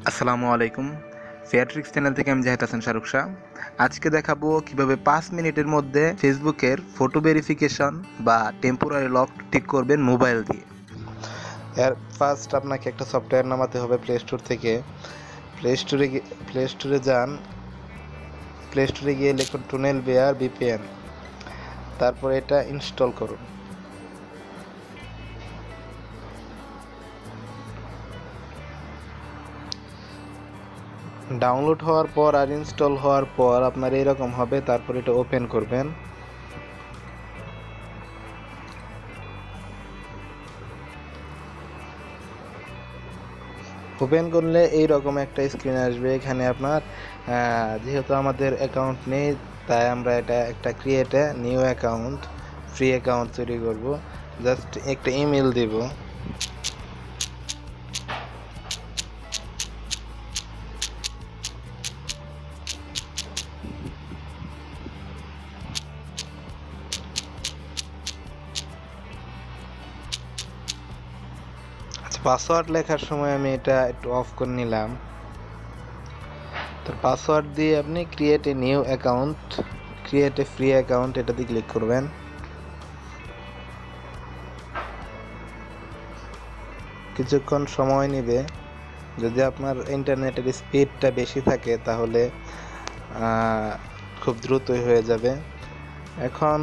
আসসালামু আলাইকুম। ফেয়ারট্রিক্স চ্যানেল থেকে আমি জাহিদ হাসান শাহরুখ শাহ। আজকে দেখাবো কিভাবে 5 মিনিটের মধ্যে ফেসবুকের ফটো ভেরিফিকেশন বা টেম্পোরারি লক ঠিক করবেন মোবাইল দিয়ে। এর ফার্স্ট আপনাকে একটা সফটওয়্যার নামাতে হবে প্লে স্টোর থেকে। প্লে স্টোরে যান। প্লে স্টোরে গিয়ে লিখুন টুনেল বেয়ার ভিপিএন, তারপর এটা ইনস্টল করুন। ডাউনলোড হওয়ার পর আর ইনস্টল হওয়ার পর আপনার এরকম হবে, তারপর এটা ওপেন করবেন। ওপেন করলে এইরকম একটা স্ক্রিন আসবে। এখানে আপনার যেহেতু আমাদের অ্যাকাউন্ট নেই, তাই আমরা এটা একটা create new account, free account তৈরি করব। জাস্ট একটা ইমেল দেব। আচ্ছা, পাসওয়ার্ড লেখার সময় আমি এটা একটু অফ করে নিলাম। তো পাসওয়ার্ড দিয়ে আপনি create a new account, create a free account এটাতে ক্লিক করবেন। কিছুক্ষণ সময় নেবে। যদি আপনার ইন্টারনেটের স্পিডটা বেশি থাকে তাহলে খুব দ্রুতই হয়ে যাবে। এখন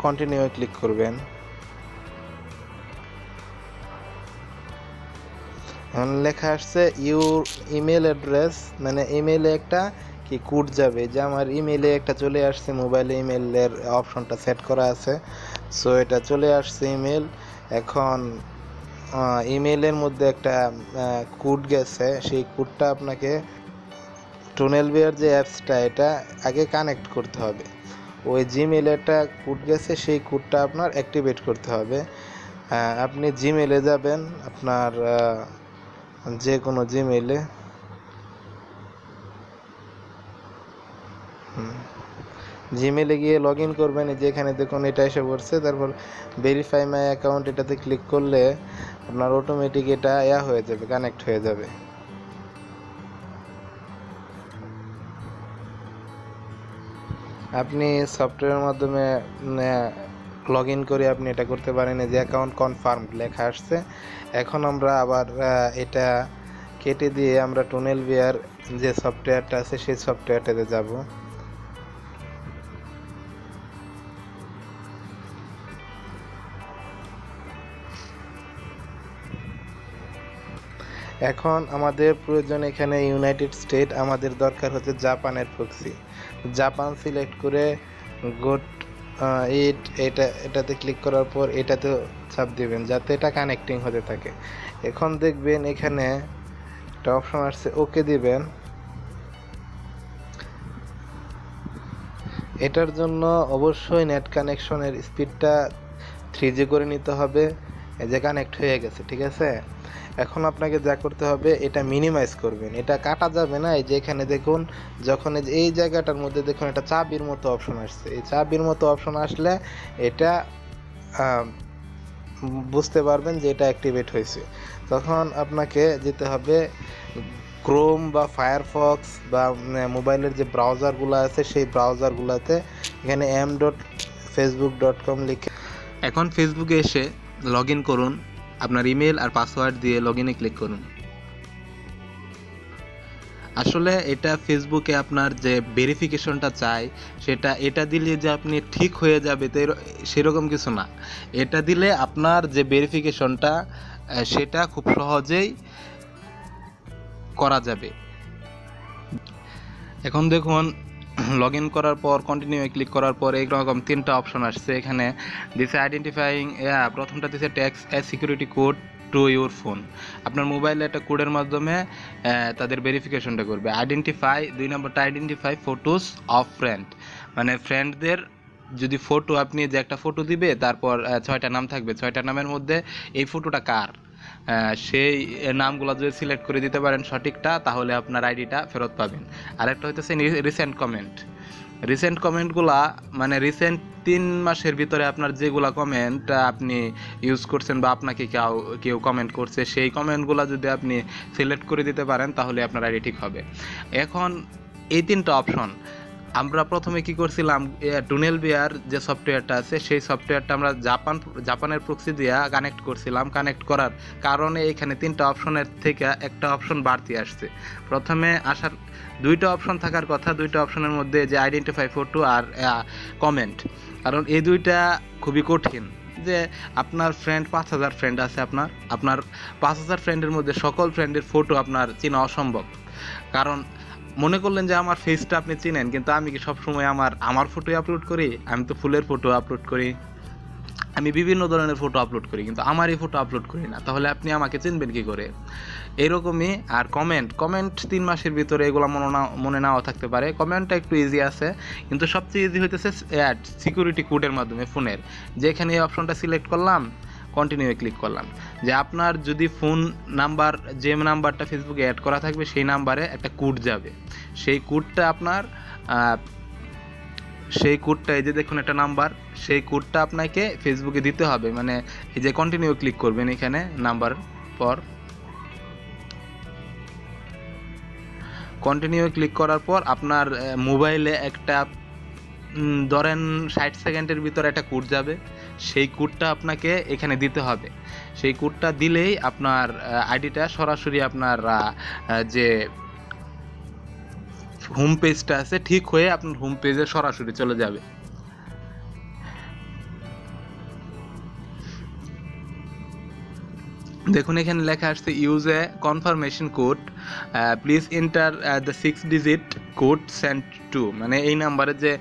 কন্টিনিউ ক্লিক করবেন। এখন লেখা আসছে ইউর ইমেল অ্যাড্রেস, মানে ইমেলে একটা কি কোড যাবে, যে আমার ইমেলে একটা চলে আসছে, মোবাইলে ইমেলের অপশনটা সেট করা আছে। সো এটা চলে আসছে ইমেল। এখন ইমেলের মধ্যে একটা কোড গেছে, সেই কোডটা আপনাকে টুনেল বেয়ার যে অ্যাপসটা, এটা আগে কানেক্ট করতে হবে। ওই জিমেলে একটা কোড গেছে, সেই কোডটা আপনার অ্যাক্টিভেট করতে হবে। আপনি জিমেলে যাবেন, আপনার যে কোনো জিমেলে জিমেলে গিয়ে লগ ইন করবেন। যেখানে দেখুন এটা এসে পড়ছে, তারপর ভেরিফাই মাই অ্যাকাউন্ট এটাতে ক্লিক করলে আপনার অটোমেটিক এটা হয়ে যাবে, কানেক্ট হয়ে যাবে। আপনি সফটওয়্যারের মাধ্যমে লগ ইন করে আপনি এটা করতে পারেন। যে অ্যাকাউন্ট কনফার্ম লেখা আসছে। এখন আমরা আবার এটা কেটে দিয়ে আমরা টুনেল বেয়ার যে সফটওয়্যারটা আছে সেই সফটওয়্যারটাতে যাব। এখন আমাদের প্রয়োজন এখানে ইউনাইটেড স্টেট, আমাদের দরকার হচ্ছে জাপানের প্রক্সি। জাপান সিলেক্ট করে গোট এটাতে ক্লিক করার পর এটাতে চাপ দিবেন যাতে এটা কানেক্টিং হতে থাকে। এখন দেখবেন এখানে একটা অপশন আসছে, ওকে দিবেন। এটার জন্য অবশ্যই নেট কানেকশনের স্পিডটা 3G করে নিতে হবে। এই যে কানেক্ট হয়ে গেছে, ঠিক আছে। এখন আপনাকে যা করতে হবে, এটা মিনিমাইজ করবেন, এটা কাটা যাবে না। এই যে এখানে দেখুন, যখন এই জায়গাটার মধ্যে দেখুন একটা চাবির মতো অপশন আসছে, এই চাবির মতো অপশন আসলে এটা বুঝতে পারবেন যে এটা অ্যাক্টিভেট হয়েছে। তখন আপনাকে যেতে হবে ক্রোম বা ফায়ারফক্স বা মোবাইলের যে ব্রাউজারগুলো আছে সেই ব্রাউজারগুলোতে, এখানে m.facebook.com লিখে এখন ফেসবুকে এসে লগ ইন করুন। আপনার ইমেল আর পাসওয়ার্ড দিয়ে লগ ইনে ক্লিক করুন। আসলে এটা ফেসবুকে আপনার যে ভেরিফিকেশনটা চাই, সেটা এটা দিলে যে আপনি ঠিক হয়ে যাবে তো সেরকম কিছু না। এটা দিলে আপনার যে ভেরিফিকেশনটা সেটা খুব সহজেই করা যাবে। এখন দেখুন, লগ ইন করার পর কন্টিনিউ ক্লিক করার পর এইরকম 3টা অপশন আসছে। এখানে দিছে আইডেন্টিফাইং, প্রথমটা দিছে text A security code to your phone. আপনার মোবাইলে একটা কোডের মাধ্যমে তাদের ভেরিফিকেশনটা করবে। আইডেন্টিফাই, 2 নম্বরটা আইডেন্টিফাই ফটোস অফ ফ্রেন্ড, মানে ফ্রেন্ডদের যদি ফটো, আপনি যে একটা ফটো দিবে, তারপর 6টা নাম থাকবে, 6টা নামের মধ্যে এই ফটোটা কার, সেই নামগুলো যদি সিলেক্ট করে দিতে পারেন সঠিকটা, তাহলে আপনার আইডিটা ফেরত পাবেন। আরেকটা হইতেছে রিসেন্ট কমেন্ট, রিসেন্ট কমেন্টগুলা মানে রিসেন্ট 3 মাসের ভিতরে আপনার যেগুলা কমেন্ট আপনি ইউজ করছেন বা আপনাকে কেউ কমেন্ট করছে, সেই কমেন্টগুলো যদি আপনি সিলেক্ট করে দিতে পারেন তাহলে আপনার আইডি ঠিক হবে। এখন এই 3টা অপশন আমরা প্রথমে কি করছিলাম, টুনেল বিয়ার যে সফটওয়্যারটা আছে সেই সফটওয়্যারটা আমরা জাপানের প্রক্সি দিয়ে কানেক্ট করছিলাম। কানেক্ট করার কারণে এখানে 3টা অপশনের থেকে একটা অপশন বাড়তি আসছে। প্রথমে আসার 2টা অপশন থাকার কথা, 2টা অপশনের মধ্যে যে আইডেন্টিফাই ফটো আর কমেন্ট, কারণ এই 2টা খুবই কঠিন। যে আপনার ফ্রেন্ড 5000 ফ্রেন্ড আছে, আপনার 5000 ফ্রেন্ডের মধ্যে সকল ফ্রেন্ডের ফটো আপনার চেনা অসম্ভব। কারণ মনে করলেন যে আমার ফেসটা আপনি চিনেন, কিন্তু আমি কি সবসময় আমার ফটোই আপলোড করি? আমি তো ফুলের ফটো আপলোড করি, আমি বিভিন্ন ধরনের ফটো আপলোড করি, কিন্তু আমার এই ফটো আপলোড করি না। তাহলে আপনি আমাকে চিনবেন কি করে? এইরকমই। আর কমেন্ট 3 মাসের ভিতরে এগুলো মনে নাও থাকতে পারে। কমেন্টটা একটু ইজি আছে, কিন্তু সবচেয়ে ইজি হইতেছে সিকিউরিটি কোডের মাধ্যমে ফোনের। যেখানে এই অপশনটা সিলেক্ট করলাম, কন্টিনিউ ক্লিক করলাম, যে আপনার যদি ফোন নাম্বার, যে নাম্বারটা ফেসবুকে অ্যাড করা থাকবে সেই নাম্বারে একটা কোড যাবে। সেই কোডটা এই যে দেখুন একটা নাম্বার, সেই কোডটা আপনাকে ফেসবুকে দিতে হবে। মানে এই যে কন্টিনিউ ক্লিক করবেন এখানে নাম্বার পর, কন্টিনিউ ক্লিক করার পর আপনার মোবাইলে একটা ধরেন 60 সেকেন্ডের ভিতরে একটা কোড যাবে। সেই কোডটা আপনাকে এখানে দিতে হবে। সেই কোডটা দিলেই আপনার আইডিটা সরাসরি আপনার যে হোম পেজটা আছে ঠিক হয়ে আপনার হোম পেজে সরাসরি চলে যাবে। দেখুন এখানে লেখা আসছে use a confirmation code, please enter the 6 digit code sent to. মানে এই নাম্বারে যে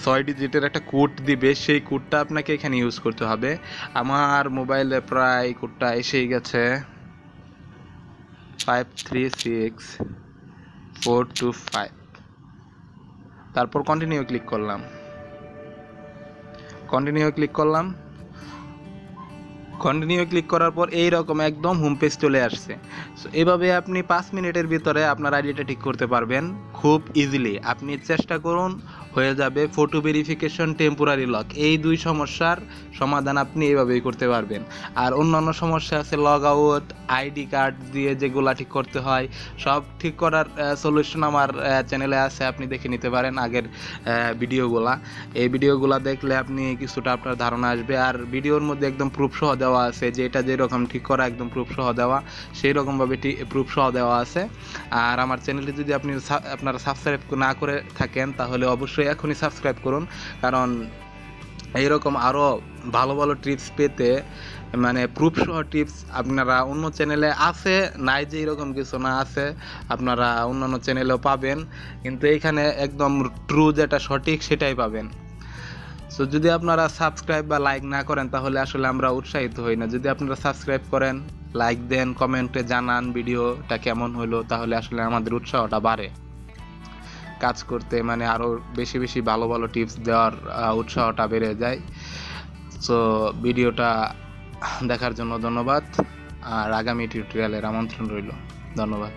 6 ডিজিটের একটা কোড দিবে, সেই কোডটা আপনাকে এখানে ইউজ করতে হবে। আমার মোবাইলে প্রায় কোডটা এসেই গেছে, 536425। তারপর কন্টিনিউ ক্লিক করলাম। কন্টিনিউ ক্লিক করার পর এইরকম একদম হোম পেজ চলে আসছে। সো এভাবে আপনি 5 মিনিটের ভিতরে আপনার আইডিটা ঠিক করতে পারবেন খুব ইজিলি। আপনি চেষ্টা করুন, হয়ে যাবে। ফটো ভেরিফিকেশন, টেম্পোরারি লক, এই 2 সমস্যার সমাধান আপনি এইভাবেই করতে পারবেন। আর অন্যান্য সমস্যা আছে, লগ আউট, আইডি কার্ড দিয়ে যেগুলা ঠিক করতে হয়, সব ঠিক করার সলিউশন আমার চ্যানেলে আছে, আপনি দেখে নিতে পারেন আগের ভিডিওগুলা। এই ভিডিওগুলা দেখলে আপনি কিছুটা আপনার ধারণা আসবে। আর ভিডিওর মধ্যে একদম প্রুফ সহ দেওয়া আছে, যে এটা যেরকম ঠিক করা একদম প্রুফ সহ দেওয়া, সেই রকমভাবে প্রুফ সহ দেওয়া আছে। আর আমার চ্যানেলটি যদি আপনারা সাবস্ক্রাইব না করে থাকেন তাহলে অবশ্যই এখনই সাবস্ক্রাইব করুন, কারণ এইরকম আরও ভালো ভালো টিপস পেতে, মানে প্রুফ সহ টিপস আপনারা অন্য চ্যানেলে আছে, নাই যে এরকম কিছু না, আছে, আপনারা অন্যান্য চ্যানেলেও পাবেন, কিন্তু এইখানে একদম ট্রু যেটা সঠিক সেটাই পাবেন। সো যদি আপনারা সাবস্ক্রাইব বা লাইক না করেন তাহলে আসলে আমরা উৎসাহিত হই না। যদি আপনারা সাবস্ক্রাইব করেন, লাইক দেন, কমেন্টে জানান ভিডিওটা কেমন হলো, তাহলে আসলে আমাদের উৎসাহটা বাড়ে কাজ করতে, মানে আরও বেশি বেশি ভালো ভালো টিপস দেওয়ার উৎসাহটা বেড়ে যায়। সো ভিডিওটা দেখার জন্য ধন্যবাদ, আর আগামী টিউটোরিয়ালের আমন্ত্রণ রইল। ধন্যবাদ।